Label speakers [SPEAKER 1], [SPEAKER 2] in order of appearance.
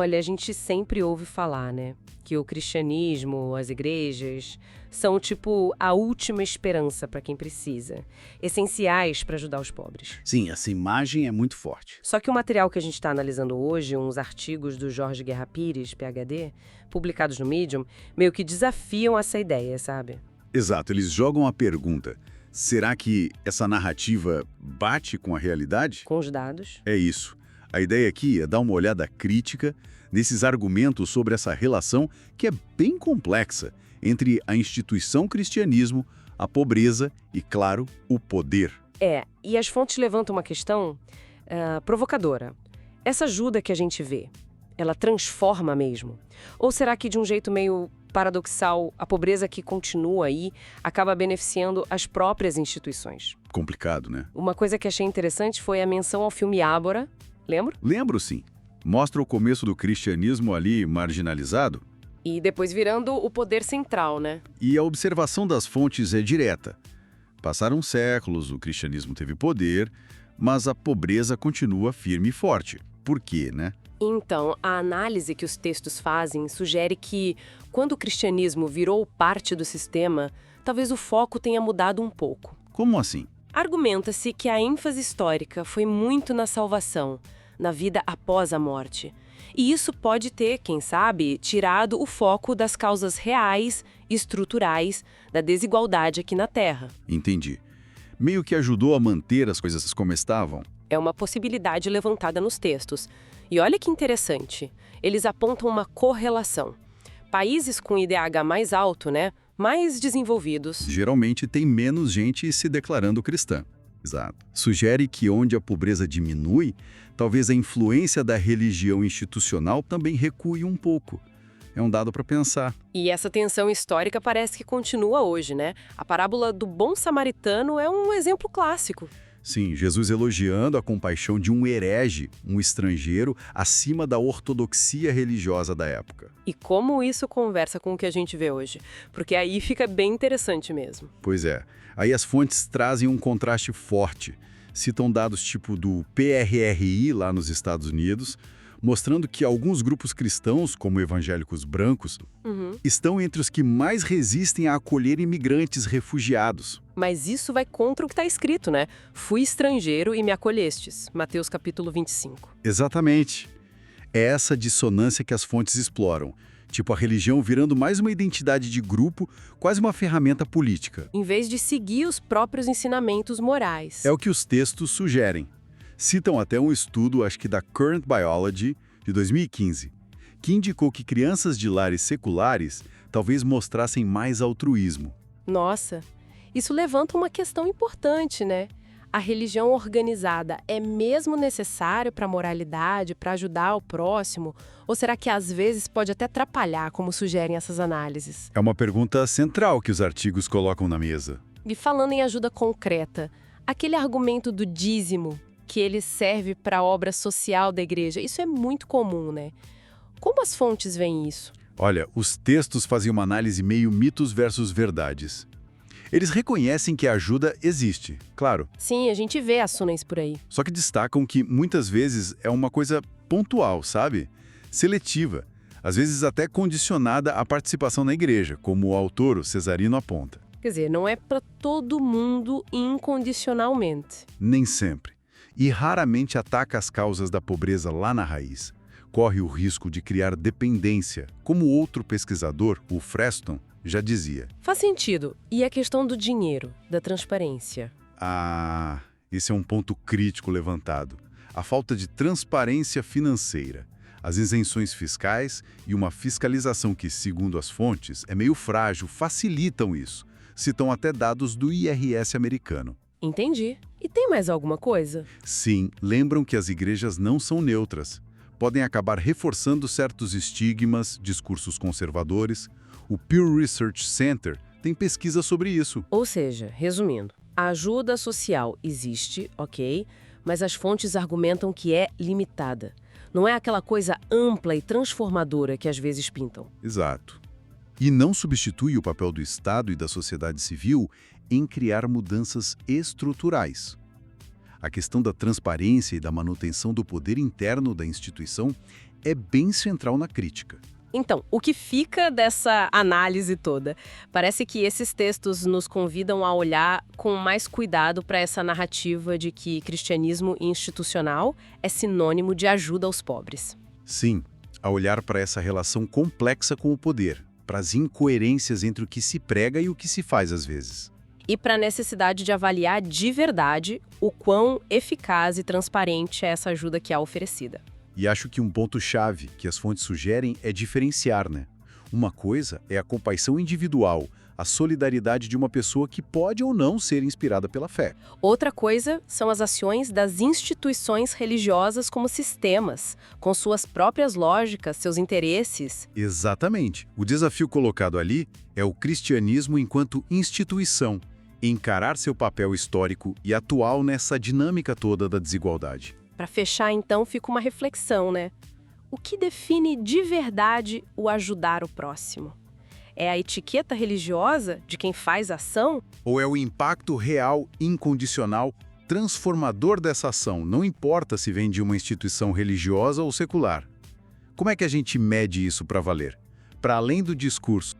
[SPEAKER 1] Olha, a gente sempre ouve falar, né, que o cristianismo, as igrejas, são tipo a última esperança para quem precisa, essenciais para ajudar os pobres.
[SPEAKER 2] Sim, essa imagem é muito forte.
[SPEAKER 1] Só que o material que a gente está analisando hoje, uns artigos do Jorge Guerra Pires, PhD, publicados no Medium, meio que desafiam essa ideia, sabe?
[SPEAKER 2] Exato, eles jogam a pergunta: será que essa narrativa bate com a realidade?
[SPEAKER 1] Com os dados.
[SPEAKER 2] É isso. A ideia aqui é dar uma olhada crítica nesses argumentos sobre essa relação que é bem complexa entre a instituição cristianismo, a pobreza e, claro, o poder.
[SPEAKER 1] E as fontes levantam uma questão provocadora. Essa ajuda que a gente vê, ela transforma mesmo? Ou será que de um jeito meio paradoxal, a pobreza que continua aí acaba beneficiando as próprias instituições?
[SPEAKER 2] Complicado, né?
[SPEAKER 1] Uma coisa que achei interessante foi a menção ao filme Ágora, lembra?
[SPEAKER 2] Lembro, sim. Mostra o começo do cristianismo ali marginalizado.
[SPEAKER 1] E depois virando o poder central, né?
[SPEAKER 2] E a observação das fontes é direta. Passaram séculos, o cristianismo teve poder, mas a pobreza continua firme e forte. Por quê, né?
[SPEAKER 1] Então, a análise que os textos fazem sugere que, quando o cristianismo virou parte do sistema, talvez o foco tenha mudado um pouco.
[SPEAKER 2] Como assim?
[SPEAKER 1] Argumenta-se que a ênfase histórica foi muito na salvação, na vida após a morte. E isso pode ter, quem sabe, tirado o foco das causas reais, estruturais, da desigualdade aqui na Terra.
[SPEAKER 2] Entendi. Meio que ajudou a manter as coisas como estavam.
[SPEAKER 1] É uma possibilidade levantada nos textos. E olha que interessante, eles apontam uma correlação. Países com IDH mais alto, né, mais desenvolvidos,
[SPEAKER 2] Geralmente tem menos gente se declarando cristã. Exato. Sugere que onde a pobreza diminui, talvez a influência da religião institucional também recue um pouco. É um dado para pensar.
[SPEAKER 1] E essa tensão histórica parece que continua hoje, né? A parábola do bom samaritano é um exemplo clássico.
[SPEAKER 2] Sim, Jesus elogiando a compaixão de um herege, um estrangeiro, acima da ortodoxia religiosa da época.
[SPEAKER 1] E como isso conversa com o que a gente vê hoje? Porque aí fica bem interessante mesmo.
[SPEAKER 2] Pois é. Aí as fontes trazem um contraste forte. Citam dados tipo do PRRI lá nos Estados Unidos, mostrando que alguns grupos cristãos, como evangélicos brancos, estão entre os que mais resistem a acolher imigrantes refugiados.
[SPEAKER 1] Mas isso vai contra o que está escrito, né? Fui estrangeiro e me acolhestes. Mateus capítulo 25.
[SPEAKER 2] Exatamente. É essa dissonância que as fontes exploram. Tipo, a religião virando mais uma identidade de grupo, quase uma ferramenta política.
[SPEAKER 1] Em vez de seguir os próprios ensinamentos morais.
[SPEAKER 2] É o que os textos sugerem. Citam até um estudo, acho que da Current Biology, de 2015, que indicou que crianças de lares seculares talvez mostrassem mais altruísmo.
[SPEAKER 1] Nossa, isso levanta uma questão importante, né? A religião organizada é mesmo necessário para a moralidade, para ajudar o próximo? Ou será que às vezes pode até atrapalhar, como sugerem essas análises?
[SPEAKER 2] É uma pergunta central que os artigos colocam na mesa.
[SPEAKER 1] E falando em ajuda concreta, aquele argumento do dízimo, que ele serve para a obra social da igreja, isso é muito comum, né? Como as fontes veem isso?
[SPEAKER 2] Olha, os textos fazem uma análise meio mitos versus verdades. Eles reconhecem que a ajuda existe, claro,
[SPEAKER 1] Sim, a gente vê ações por aí.
[SPEAKER 2] só que destacam que muitas vezes é uma coisa pontual, sabe? Seletiva, às vezes até condicionada à participação na igreja, como o autor, o Cesarino, aponta.
[SPEAKER 1] Quer dizer, não é para todo mundo incondicionalmente.
[SPEAKER 2] Nem sempre. E raramente ataca as causas da pobreza lá na raiz. Corre o risco de criar dependência, como outro pesquisador, o Freston, já dizia.
[SPEAKER 1] Faz sentido. E a questão do dinheiro, da transparência?
[SPEAKER 2] Ah, esse é um ponto crítico levantado. A falta de transparência financeira, as isenções fiscais e uma fiscalização que, segundo as fontes, é meio frágil, facilitam isso. Citam até dados do IRS americano.
[SPEAKER 1] Entendi. E tem mais alguma coisa?
[SPEAKER 2] Sim, lembram que as igrejas não são neutras. Podem acabar reforçando certos estigmas, discursos conservadores. O Pew Research Center tem pesquisa sobre isso.
[SPEAKER 1] Ou seja, resumindo, a ajuda social existe, ok, mas as fontes argumentam que é limitada. Não é aquela coisa ampla e transformadora que às vezes pintam.
[SPEAKER 2] Exato. E não substitui o papel do Estado e da sociedade civil em criar mudanças estruturais. A questão da transparência e da manutenção do poder interno da instituição é bem central na crítica.
[SPEAKER 1] Então, o que fica dessa análise toda? Parece que esses textos nos convidam a olhar com mais cuidado para essa narrativa de que cristianismo institucional é sinônimo de ajuda aos pobres.
[SPEAKER 2] Sim, a olhar para essa relação complexa com o poder, para as incoerências entre o que se prega e o que se faz às vezes.
[SPEAKER 1] E para a necessidade de avaliar de verdade o quão eficaz e transparente é essa ajuda que é oferecida.
[SPEAKER 2] E acho que um ponto-chave que as fontes sugerem é diferenciar, né? Uma coisa é a compaixão individual, a solidariedade de uma pessoa que pode ou não ser inspirada pela fé.
[SPEAKER 1] Outra coisa são as ações das instituições religiosas como sistemas, com suas próprias lógicas, seus interesses.
[SPEAKER 2] Exatamente. O desafio colocado ali é o cristianismo enquanto instituição, encarar seu papel histórico e atual nessa dinâmica toda da desigualdade.
[SPEAKER 1] Para fechar, então, fica uma reflexão, né? O que define de verdade o ajudar o próximo? É a etiqueta religiosa de quem faz ação?
[SPEAKER 2] Ou é o impacto real, incondicional, transformador dessa ação, não importa se vem de uma instituição religiosa ou secular? Como é que a gente mede isso para valer? Para além do discurso,